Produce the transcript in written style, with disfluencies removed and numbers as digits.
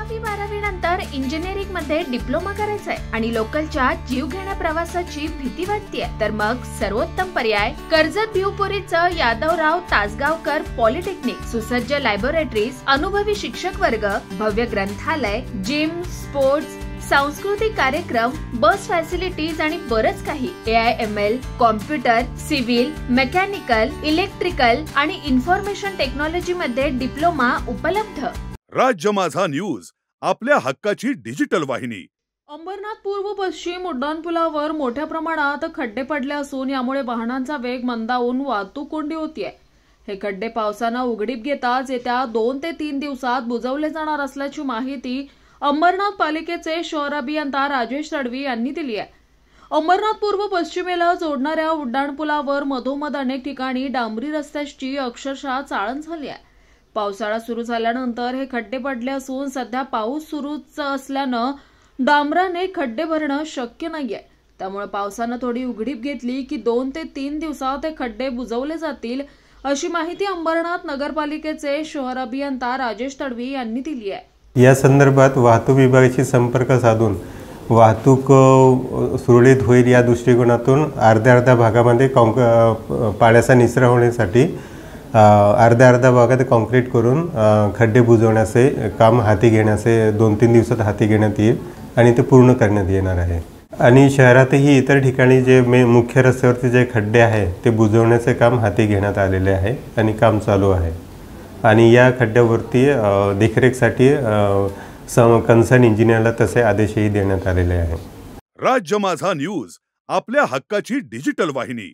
10वी-12वी नंतर इंजिनिअरिंग मध्ये डिप्लोमा करायचंय आणि लोकलच्या जीवघेण्या प्रवासाची भीती वाटतेय, तर मग सर्वोत्तम पर्याय कर्जत भिवपुरीचं यादवराव तासगावकर पॉलिटेक्निक. सुसज्ज लॅबोरेटरीज, अनुभवी शिक्षक वर्ग, भव्य ग्रंथालय, जिम, स्पोर्ट्स, सांस्कृतिक कार्यक्रम, बस फॅसिलिटीज आणि बरंच काही. AIML, computer, civil, mechanical, electrical आणि इन्फॉर्मेशन टेक्नॉलॉजी मध्ये डिप्लोमा उपलब्ध. राज्य माझा न्यूज, आपल्या हक्काची डिजिटल वाहिनी. अंबरनाथ पूर्व पश्चिम उड्डाणपुलावर मोठ्या प्रमाणात खड्डे पडले असून यामुळे वाहनांचा वेग मंदावून वाहतूक कोंडी होतीये. हे खड्डे पावसानं उघडीप घेताच येत्या 2 ते 3 दिवसात बुजवले जाणार असल्याची माहिती अंबरनाथ पालिकेचे शहर अभियंता राजेश तडवी यांनी दिली आहे. अंबरनाथ पूर्व पश्चिमेला जोडणाऱ्या उड्डाणपुलावर मधोमध अनेक ठिकाणी डांबरी रस्त्याची अक्षरशः चाळण झाली आहे. पावसाळा सुरू झाल्यानंतर हे खड्डे पडले असून सध्या पाऊस सुरूच असल्यानं डांबराने खड्डे भरणं शक्य नाहीये. त्यामुळे पावसानं थोडी उघडीप घेतली की 2 ते 3 दिवसात हे खड्डे बुजवले जातील, अशी माहिती अंबरनाथ नगरपालिकेचे शहर अभियंता राजेश तडवी यांनी दिली आहे. या संदर्भात वाहतूक विभागाशी संपर्क साधून वाहतूक सुरळीत होईल या दृष्टिकोनातून अर्ध्या भागामध्ये पाण्याचा निचरा होण्यासाठी अर्ध्या भागात कॉन्क्रीट करून खड्डे बुजवण्याचे काम हाती घेण्याचे 2-3 दिवसात हाती घेण्यात येईल आणि ते पूर्ण करण्यात येणार आहे. आणि शहरातही इतर ठिकाणी जे मुख्य रस्त्यावरती जे खड्डे आहे ते बुजवण्याचे काम हाती घेण्यात आलेले आहे आणि काम चालू आहे. आणि या खड्ड्यावरती देखरेखसाठी कन्सर्न इंजिनियरला तसे आदेशही देण्यात आलेले आहे. राज्य माझा न्यूज, आपल्या हक्काची डिजिटल वाहिनी.